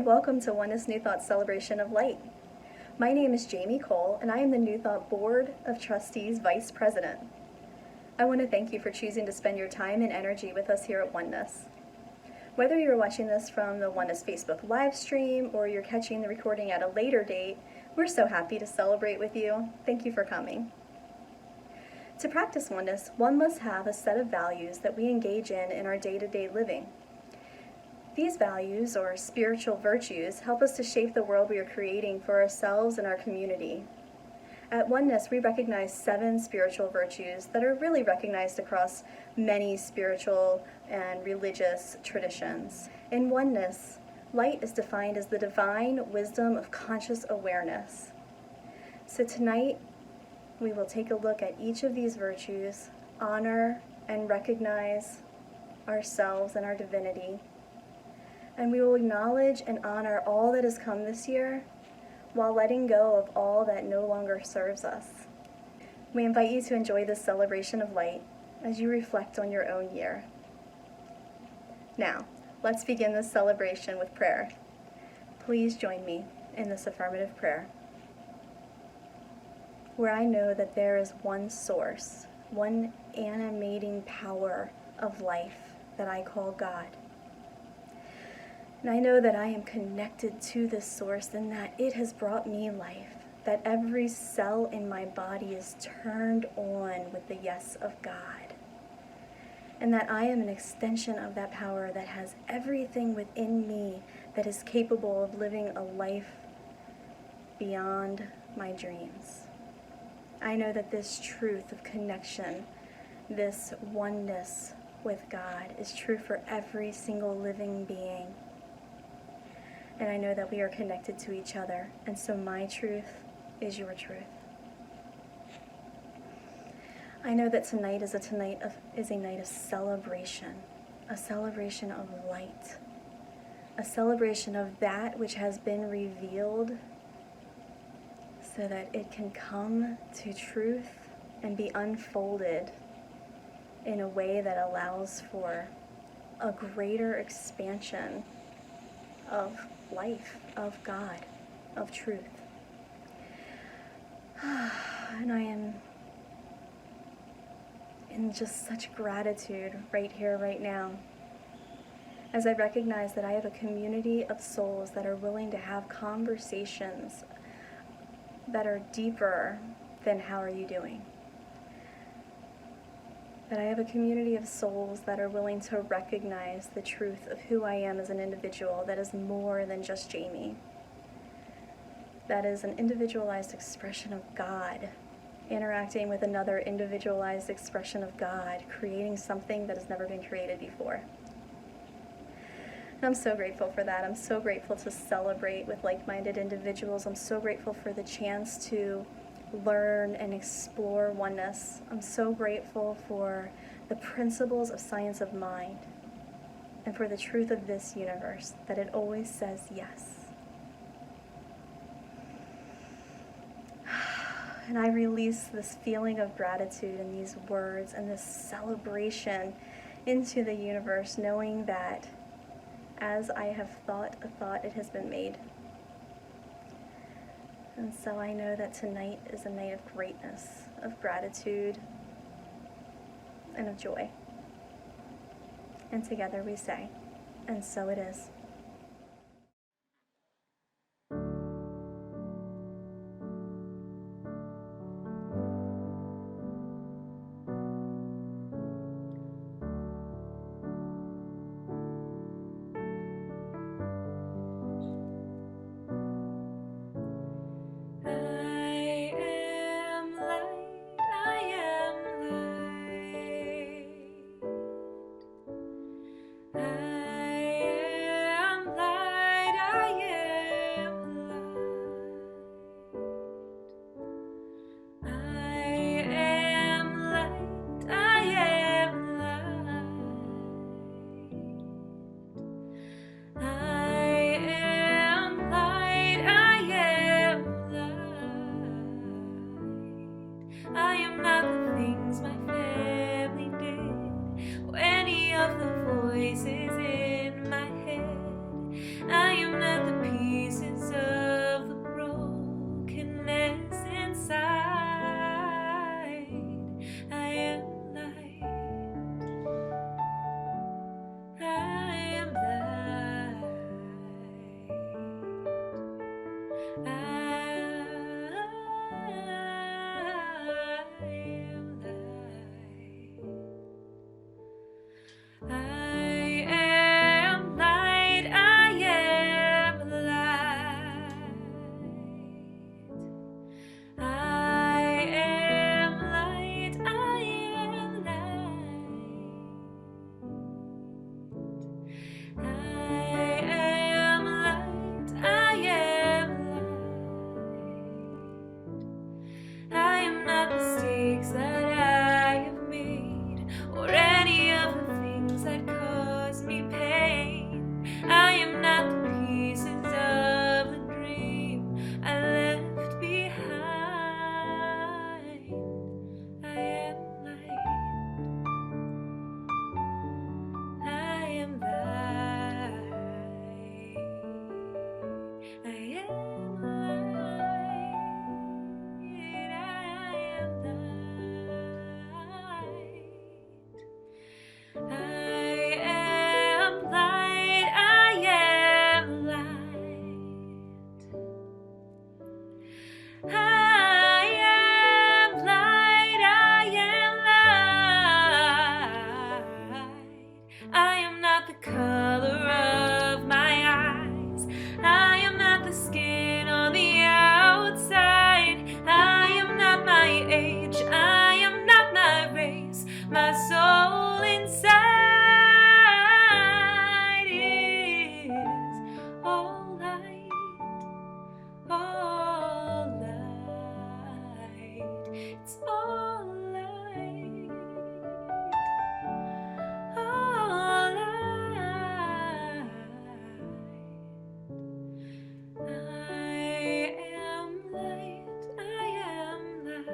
and welcome to Oneness New Thought Celebration of Light. My name is Jamie Cole, and I am the New Thought Board of Trustees Vice President. I want to thank you for choosing to spend your time and energy with us here at Oneness. Whether you're watching this from the Oneness Facebook live stream or you're catching the recording at a later date, we're so happy to celebrate with you. Thank you for coming. To practice oneness, one must have a set of values that we engage in our day-to-day living. These values, or spiritual virtues, help us to shape the world we are creating for ourselves and our community. At Oneness, we recognize 7 spiritual virtues that are really recognized across many spiritual and religious traditions. In Oneness, light is defined as the divine wisdom of conscious awareness. So tonight, we will take a look at each of these virtues, honor and recognize ourselves and our divinity, and we will acknowledge and honor all that has come this year while letting go of all that no longer serves us. We invite you to enjoy this celebration of light as you reflect on your own year. Now, let's begin this celebration with prayer. Please join me in this affirmative prayer, where I know that there is one source, one animating power of life that I call God. And I know that I am connected to this source and that it has brought me life, that every cell in my body is turned on with the yes of God, and that I am an extension of that power that has everything within me that is capable of living a life beyond my dreams. I know that this truth of connection, this oneness with God, is true for every single living being. And I know that we are connected to each other, and so my truth is your truth. I know that tonight is a night of celebration, a celebration of light, a celebration of that which has been revealed so that it can come to truth and be unfolded in a way that allows for a greater expansion of life, of God, of truth. And I am in just such gratitude right here, right now, as I recognize that I have a community of souls that are willing to have conversations that are deeper than how are you doing. That I have a community of souls that are willing to recognize the truth of who I am as an individual that is more than just Jamie. That is an individualized expression of God, interacting with another individualized expression of God, creating something that has never been created before. And I'm so grateful for that. I'm so grateful to celebrate with like-minded individuals. I'm so grateful for the chance to learn and explore oneness. I'm so grateful for the principles of science of mind and for the truth of this universe, that it always says yes. And I release this feeling of gratitude and these words and this celebration into the universe, knowing that as I have thought a thought, it has been made. And so I know that tonight is a night of greatness, of gratitude, and of joy. And together we say, and so it is. I I am light, I am light. I am not the color of my eyes. I am not the skin on the outside. I am not my age. I am not my race. My soul inside is all light. All light, it's all light, all light. I am light, I am light.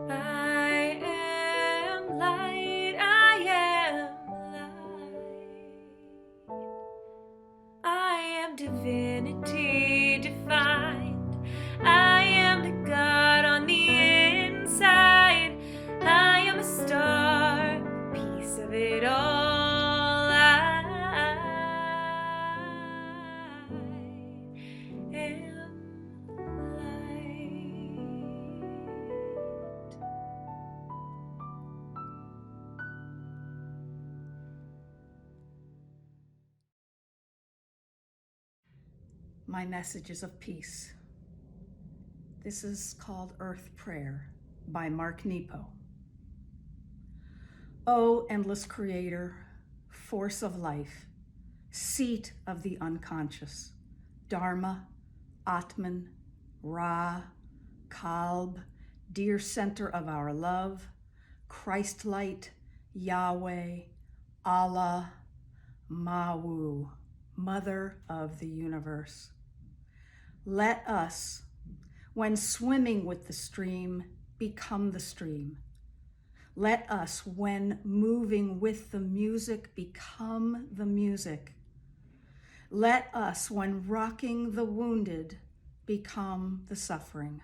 I am light, I am light. I am divinity defined. I am the God on the inside. I am a star, a piece of it all. I am light. My message is of peace. This is called Earth Prayer by Mark Nepo. O endless creator, force of life, seat of the unconscious, Dharma, Atman, Ra, Kalb, dear center of our love, Christ light, Yahweh, Allah, Mawu, mother of the universe. Let us, when swimming with the stream, become the stream. Let us, when moving with the music, become the music. Let us, when rocking the wounded, become the suffering.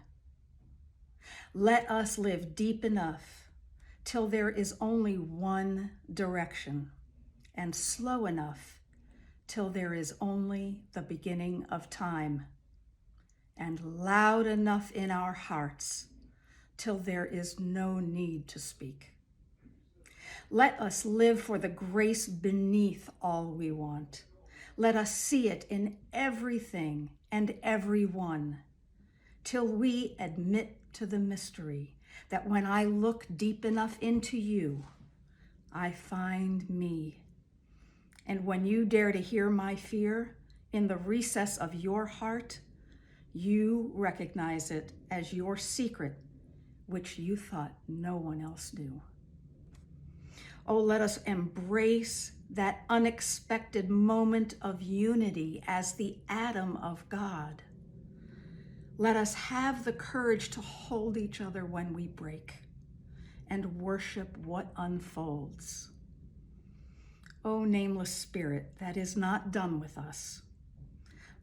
Let us live deep enough till there is only one direction, and slow enough till there is only the beginning of time, and loud enough in our hearts till there is no need to speak. Let us live for the grace beneath all we want. Let us see it in everything and everyone, till we admit to the mystery that when I look deep enough into you, I find me. And when you dare to hear my fear in the recess of your heart, you recognize it as your secret, which you thought no one else knew. Oh, let us embrace that unexpected moment of unity as the atom of God. Let us have the courage to hold each other when we break and worship what unfolds. O nameless spirit that is not done with us,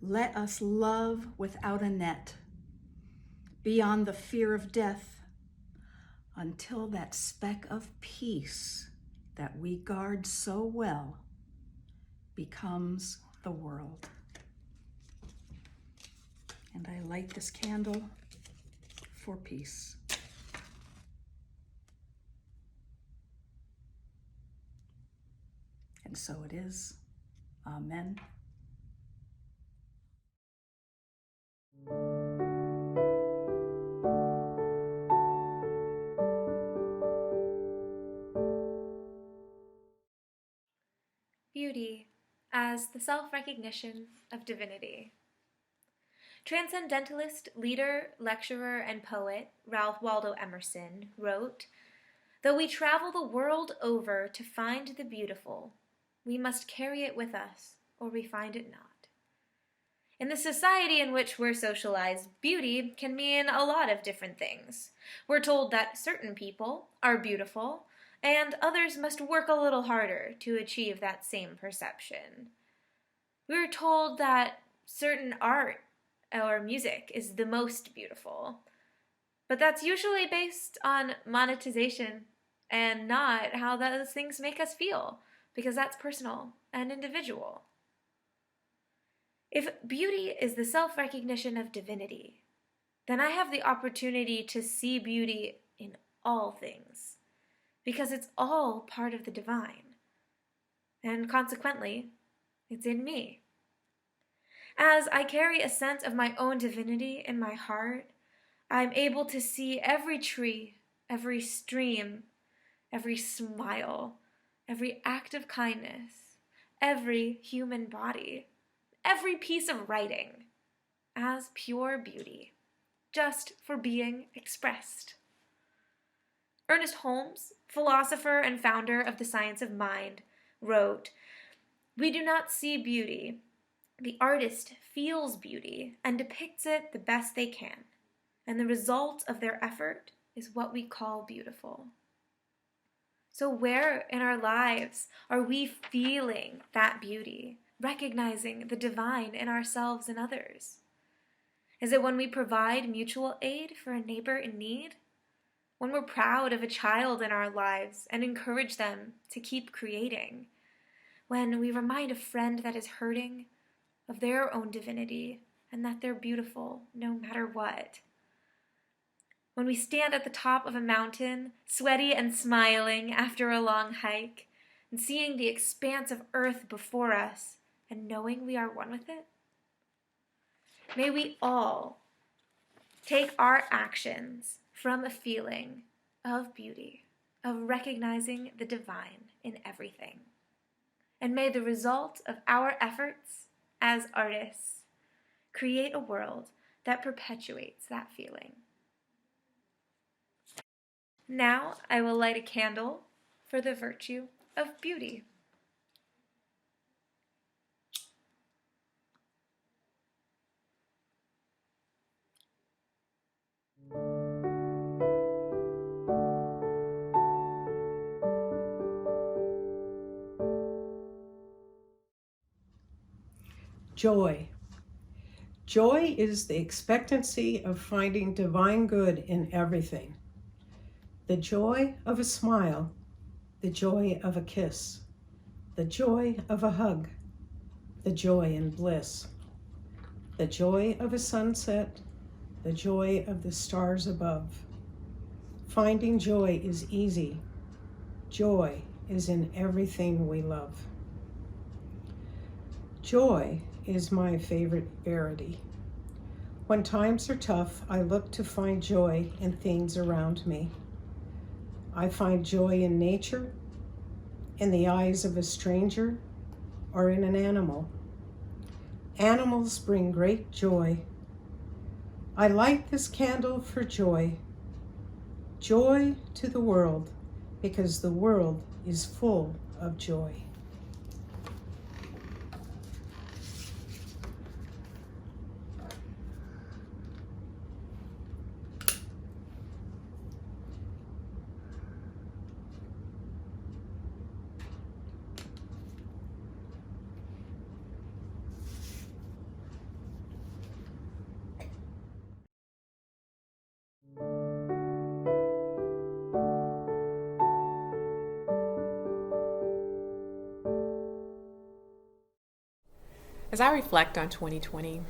let us love without a net, beyond the fear of death, until that speck of peace that we guard so well becomes the world. And I light this candle for peace. And so it is. Amen. Beauty as the self-recognition of divinity. Transcendentalist, leader, lecturer, and poet Ralph Waldo Emerson wrote, "Though we travel the world over to find the beautiful, we must carry it with us, or we find it not." In the society in which we're socialized, beauty can mean a lot of different things. We're told that certain people are beautiful, and others must work a little harder to achieve that same perception. We're told that certain art or music is the most beautiful, but that's usually based on monetization and not how those things make us feel, because that's personal and individual. If beauty is the self-recognition of divinity, then I have the opportunity to see beauty in all things, because it's all part of the divine, and consequently, it's in me. As I carry a sense of my own divinity in my heart, I'm able to see every tree, every stream, every smile, every act of kindness, every human body, every piece of writing as pure beauty, just for being expressed. Ernest Holmes, philosopher and founder of the science of mind, wrote, "We do not see beauty. The artist feels beauty and depicts it the best they can, and the result of their effort is what we call beautiful." So where in our lives are we feeling that beauty, recognizing the divine in ourselves and others? Is it when we provide mutual aid for a neighbor in need? When we're proud of a child in our lives and encourage them to keep creating? When we remind a friend that is hurting of their own divinity and that they're beautiful no matter what? When we stand at the top of a mountain, sweaty and smiling after a long hike, and seeing the expanse of earth before us and knowing we are one with it? May we all take our actions from a feeling of beauty, of recognizing the divine in everything. And may the result of our efforts as artists create a world that perpetuates that feeling. Now I will light a candle for the virtue of beauty. Joy. Joy is the expectancy of finding divine good in everything. The joy of a smile, the joy of a kiss, the joy of a hug, the joy in bliss, the joy of a sunset, the joy of the stars above. Finding joy is easy. Joy is in everything we love. Joy is my favorite verity. When times are tough, I look to find joy in things around me. I find joy in nature, in the eyes of a stranger, or in an animal. Animals bring great joy. I light this candle for joy. Joy to the world, because the world is full of joy. As I reflect on 2020,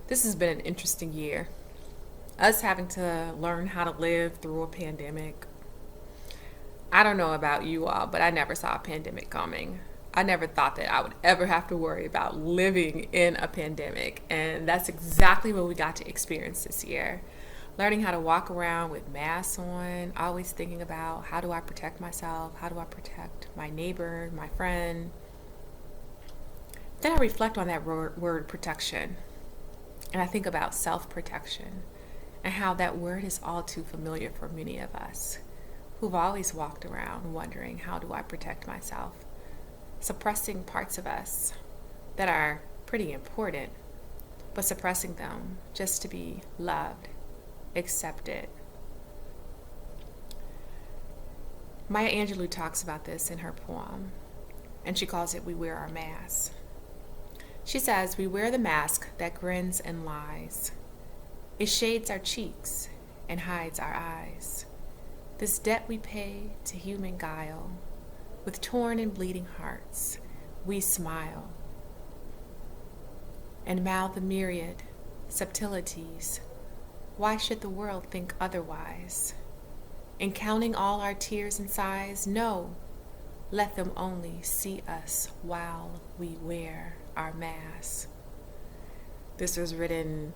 this has been an interesting year. Us having to learn how to live through a pandemic. I don't know about you all, but I never saw a pandemic coming. I never thought that I would ever have to worry about living in a pandemic. And that's exactly what we got to experience this year. Learning how to walk around with masks on, always thinking about how do I protect myself? How do I protect my neighbor, my friend? Then I reflect on that word protection, and I think about self-protection and how that word is all too familiar for many of us who've always walked around wondering, how do I protect myself? Suppressing parts of us that are pretty important, but suppressing them just to be loved, accepted. Maya Angelou talks about this in her poem, and she calls it "We Wear Our Masks." She says, "We wear the mask that grins and lies. It shades our cheeks and hides our eyes. This debt we pay to human guile. With torn and bleeding hearts, we smile. and mouth a myriad subtleties. Why should the world think otherwise? In counting all our tears and sighs, no, let them only see us while we wear our masks. This was written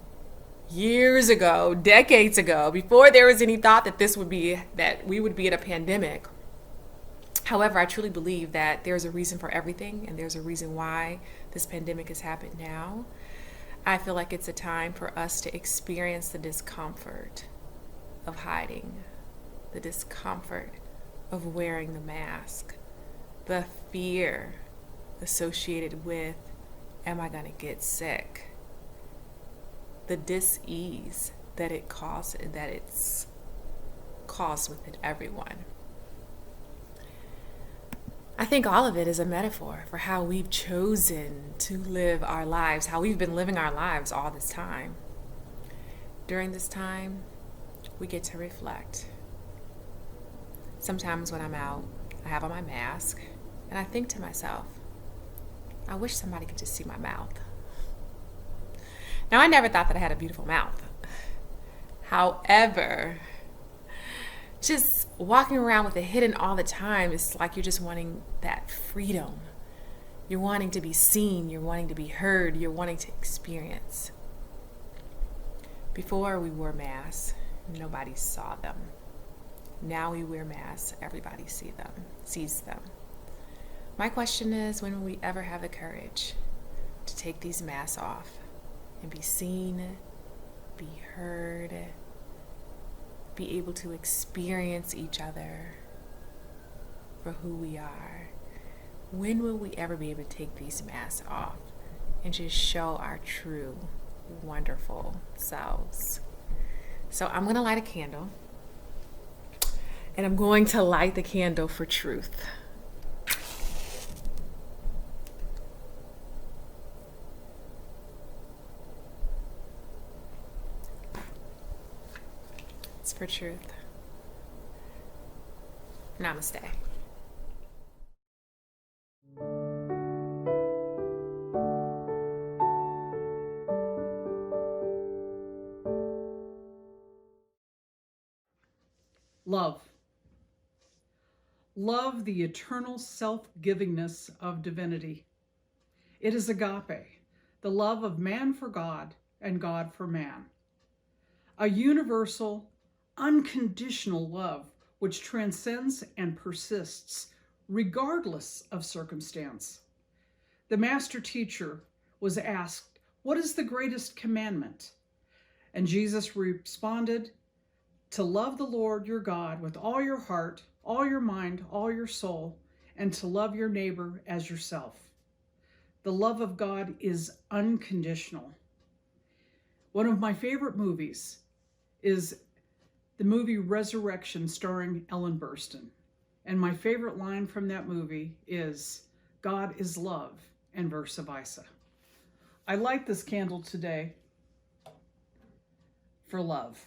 years ago, decades ago, before there was any thought that we would be in a pandemic. However, I truly believe that there's a reason for everything, and there's a reason why this pandemic has happened now. I feel like it's a time for us to experience the discomfort of hiding, the discomfort of wearing the mask, the fear associated with, am I going to get sick? The dis-ease that it's caused within everyone. I think all of it is a metaphor for how we've chosen to live our lives, how we've been living our lives all this time. During this time, we get to reflect. Sometimes when I'm out, I have on my mask, and I think to myself, I wish somebody could just see my mouth. Now, I never thought that I had a beautiful mouth. However, just walking around with it hidden all the time, it's like you're just wanting that freedom. You're wanting to be seen, you're wanting to be heard, you're wanting to experience. Before we wore masks, nobody saw them. Now we wear masks, everybody sees them. My question is, when will we ever have the courage to take these masks off and be seen, be heard, be able to experience each other for who we are? When will we ever be able to take these masks off and just show our true, wonderful selves? So I'm going to light a candle, and I'm going to light the candle for truth. It's for truth. Namaste. Love. Love, the eternal self-givingness of divinity. It is agape, the love of man for God and God for man. A universal, unconditional love which transcends and persists regardless of circumstance. The master teacher was asked, "What is the greatest commandment?" And Jesus responded, "To love the Lord your God with all your heart, all your mind, all your soul, and to love your neighbor as yourself." The love of God is unconditional. One of my favorite movies is the movie Resurrection, starring Ellen Burstyn. And my favorite line from that movie is, "God is love," and versa versa. I light this candle today for love.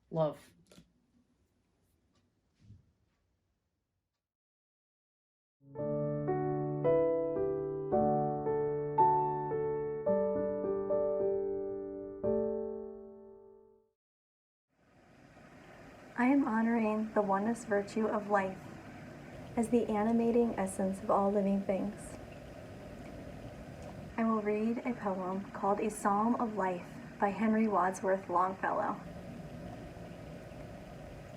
Love. I am honoring the oneness virtue of life as the animating essence of all living things. I will read a poem called A Psalm of Life by Henry Wadsworth Longfellow.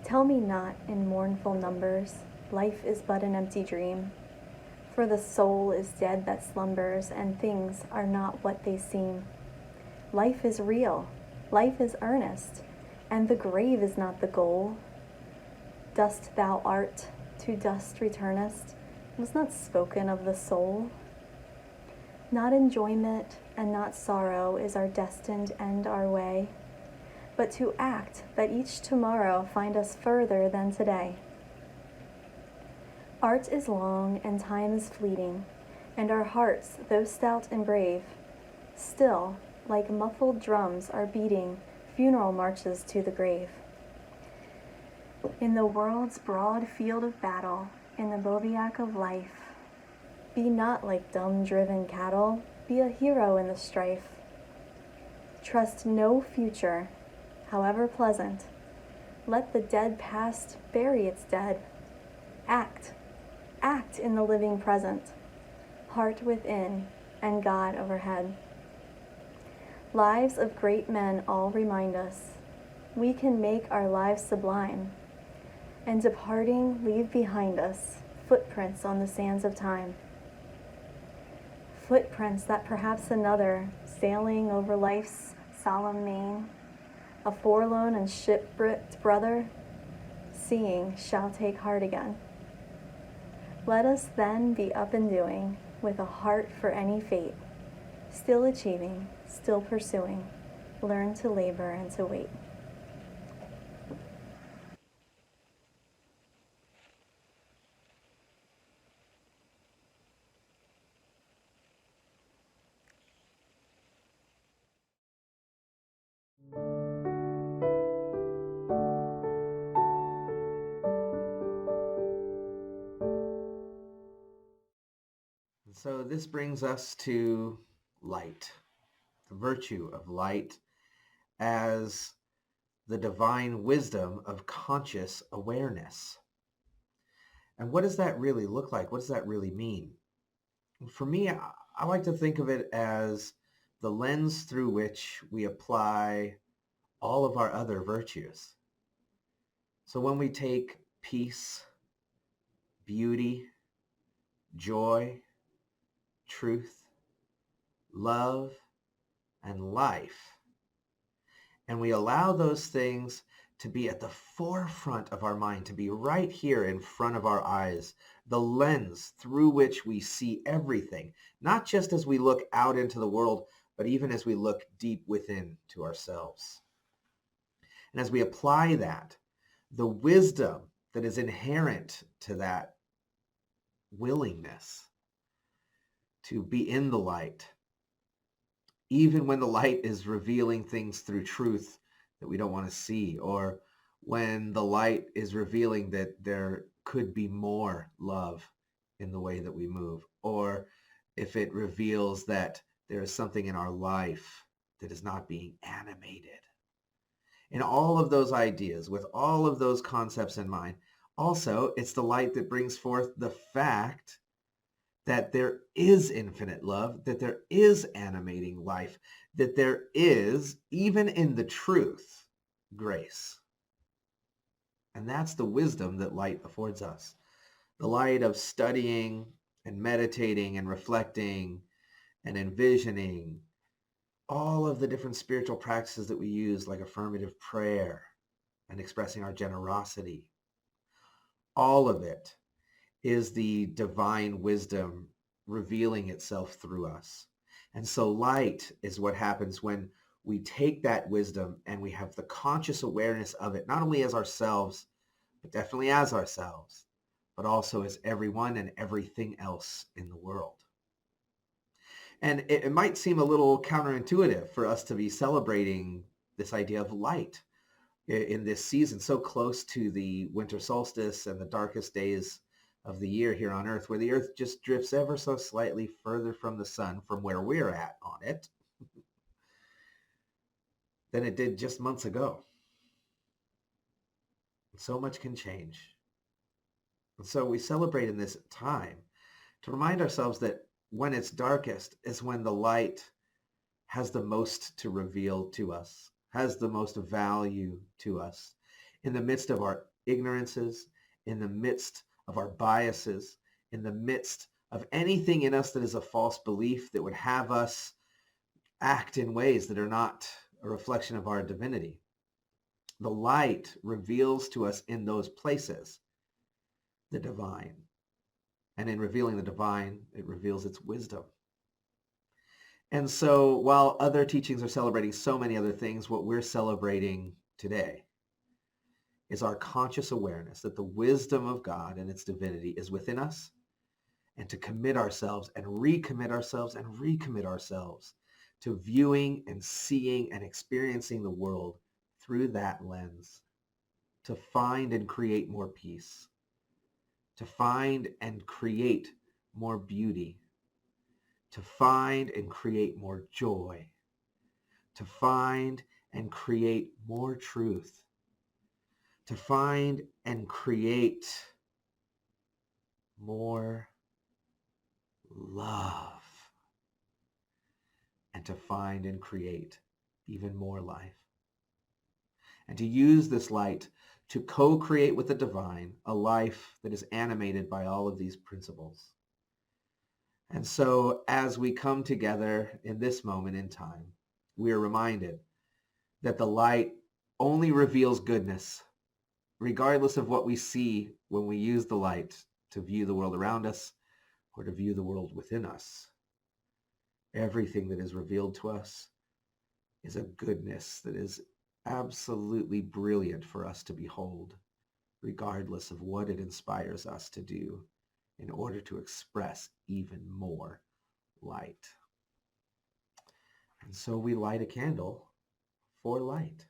Tell me not in mournful numbers, life is but an empty dream, for the soul is dead that slumbers, and things are not what they seem. Life is real, life is earnest, and the grave is not the goal. Dust thou art, to dust returnest, was not spoken of the soul. Not enjoyment and not sorrow is our destined end our way, but to act that each tomorrow find us further than today. Art is long and time is fleeting, and our hearts, though stout and brave, still, like muffled drums, are beating funeral marches to the grave. In the world's broad field of battle, in the bivouac of life. Be not like dumb driven cattle, be a hero in the strife. Trust no future, however pleasant. Let the dead past bury its dead. Act, act in the living present, heart within and God overhead. Lives of great men all remind us we can make our lives sublime, and departing leave behind us footprints on the sands of time. Footprints that perhaps another, sailing over life's solemn main, a forlorn and shipwrecked brother, seeing shall take heart again. Let us then be up and doing, with a heart for any fate, still achieving, still pursuing, learn to labor and to wait. So this brings us to light, the virtue of light as the divine wisdom of conscious awareness. And what does that really look like? What does that really mean? For me, I like to think of it as the lens through which we apply all of our other virtues. So when we take peace, beauty, joy, truth, love, and life, and we allow those things to be at the forefront of our mind, to be right here in front of our eyes, the lens through which we see everything, not just as we look out into the world, but even as we look deep within to ourselves. And as we apply that, the wisdom that is inherent to that willingness to be in the light, even when the light is revealing things through truth that we don't want to see, or when the light is revealing that there could be more love in the way that we move, or if it reveals that there is something in our life that is not being animated. In all of those ideas, with all of those concepts in mind, also, it's the light that brings forth the fact that there is infinite love, that there is animating life, that there is, even in the truth, grace. And that's the wisdom that light affords us. The light of studying and meditating and reflecting and envisioning all of the different spiritual practices that we use, like affirmative prayer and expressing our generosity. All of it is the divine wisdom revealing itself through us. And so light is what happens when we take that wisdom and we have the conscious awareness of it, not only as ourselves, but definitely as ourselves, but also as everyone and everything else in the world. And it might seem a little counterintuitive for us to be celebrating this idea of light in this season, so close to the winter solstice and the darkest days of the year here on Earth, where the Earth just drifts ever so slightly further from the sun, from where we're at on it, than it did just months ago. So much can change. And so we celebrate in this time to remind ourselves that when it's darkest is when the light has the most to reveal to us, has the most value to us. In the midst of our ignorances, in the midst of our biases, in the midst of anything in us that is a false belief that would have us act in ways that are not a reflection of our divinity. The light reveals to us in those places the divine. And in revealing the divine, it reveals its wisdom. And so while other teachings are celebrating so many other things, what we're celebrating today is our conscious awareness that the wisdom of God and its divinity is within us, and to commit ourselves and recommit ourselves and recommit ourselves to viewing and seeing and experiencing the world through that lens, to find and create more peace, to find and create more beauty, to find and create more joy, to find and create more truth, to find and create more love, and to find and create even more life. And to use this light to co-create with the divine a life that is animated by all of these principles. And so as we come together in this moment in time, we are reminded that the light only reveals goodness, regardless of what we see when we use the light to view the world around us or to view the world within us. Everything that is revealed to us is a goodness that is absolutely brilliant for us to behold, regardless of what it inspires us to do in order to express even more light. And so we light a candle for light.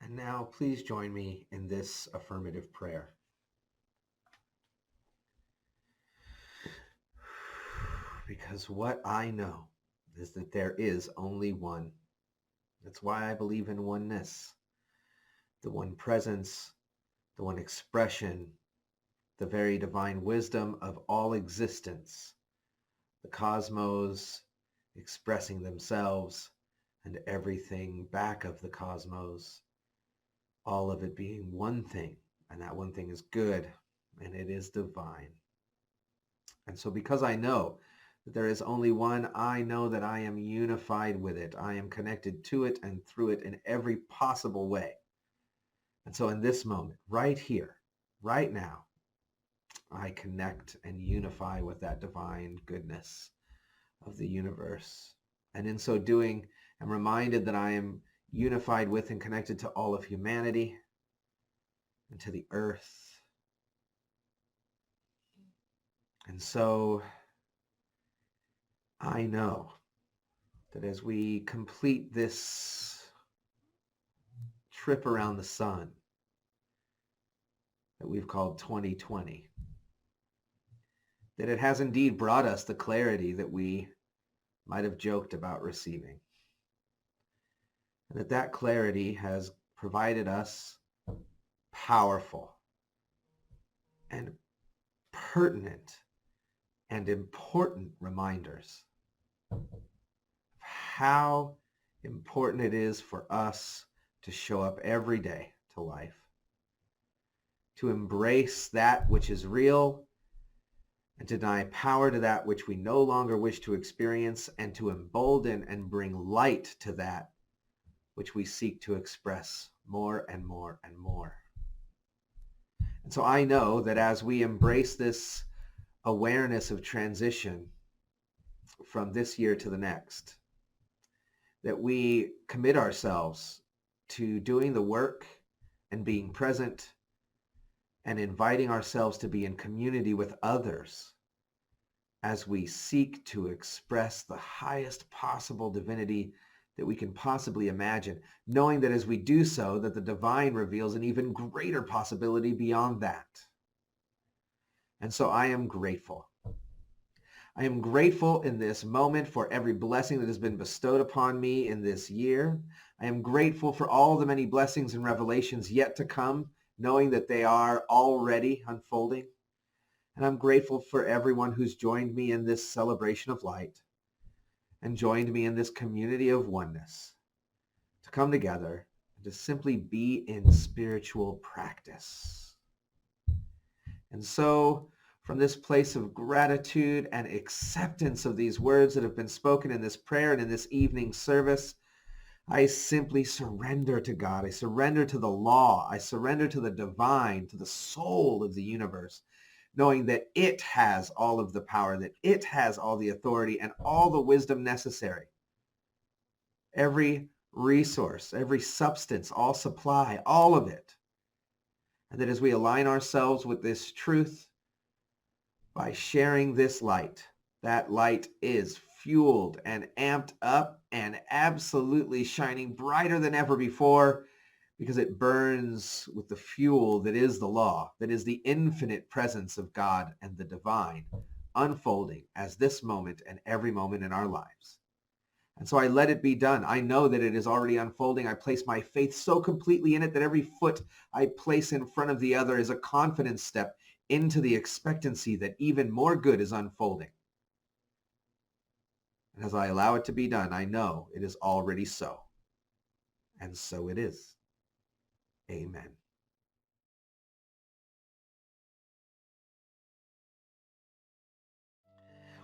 And now please join me in this affirmative prayer. Because what I know is that there is only one. That's why I believe in oneness, the one presence, the one expression, the very divine wisdom of all existence, the cosmos expressing themselves and everything back of the cosmos, all of it being one thing, and that one thing is good, and it is divine. And so because I know that there is only one, I know that I am unified with it. I am connected to it and through it in every possible way. And so in this moment, right here, right now, I connect and unify with that divine goodness of the universe. And in so doing, I'm reminded that I am unified with and connected to all of humanity and to the earth. And so I know that as we complete this trip around the sun that we've called 2020, that it has indeed brought us the clarity that we might have joked about receiving. And that clarity has provided us powerful and pertinent and important reminders of how important it is for us to show up every day to life, to embrace that which is real and to deny power to that which we no longer wish to experience, and to embolden and bring light to that which we seek to express more and more and more. And so I know that as we embrace this awareness of transition from this year to the next, that we commit ourselves to doing the work and being present and inviting ourselves to be in community with others as we seek to express the highest possible divinity that we can possibly imagine, knowing that as we do so, that the divine reveals an even greater possibility beyond that. And so I am grateful. I am grateful in this moment for every blessing that has been bestowed upon me in this year. I am grateful for all the many blessings and revelations yet to come, knowing that they are already unfolding. And I'm grateful for everyone who's joined me in this celebration of light and joined me in this community of oneness to come together and to simply be in spiritual practice. And so, from this place of gratitude and acceptance of these words that have been spoken in this prayer and in this evening service, I simply surrender to God. I surrender to the law. I surrender to the divine, to the soul of the universe, knowing that it has all of the power, that it has all the authority and all the wisdom necessary. Every resource, every substance, all supply, all of it. And that as we align ourselves with this truth, by sharing this light, that light is fueled and amped up and absolutely shining brighter than ever before, because it burns with the fuel that is the law, that is the infinite presence of God and the divine, unfolding as this moment and every moment in our lives. And so I let it be done. I know that it is already unfolding. I place my faith so completely in it that every foot I place in front of the other is a confidence step into the expectancy that even more good is unfolding. And as I allow it to be done, I know it is already so. And so it is. Amen.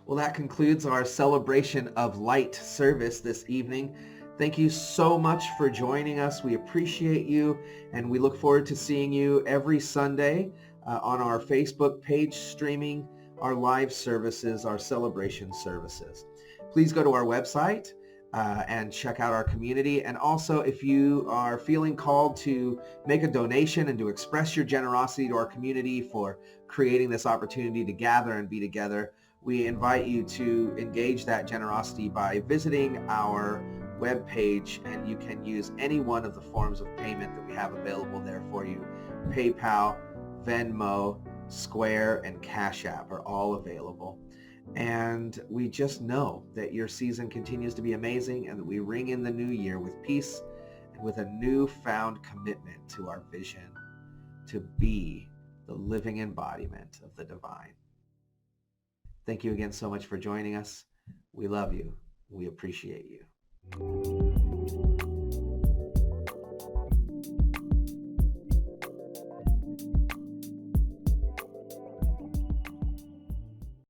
Well, that concludes our celebration of light service this evening. Thank you so much for joining us. We appreciate you, and we look forward to seeing you every Sunday on our Facebook page, streaming our live services, our celebration services. Please go to our website and check out our community. And also, if you are feeling called to make a donation and to express your generosity to our community for creating this opportunity to gather and be together, we invite you to engage that generosity by visiting our webpage, and you can use any one of the forms of payment that we have available there for you. PayPal, Venmo, Square, and Cash App are all available. And we just know that your season continues to be amazing, and that we ring in the new year with peace and with a newfound commitment to our vision to be the living embodiment of the divine. Thank you again so much for joining us. We love you. We appreciate you.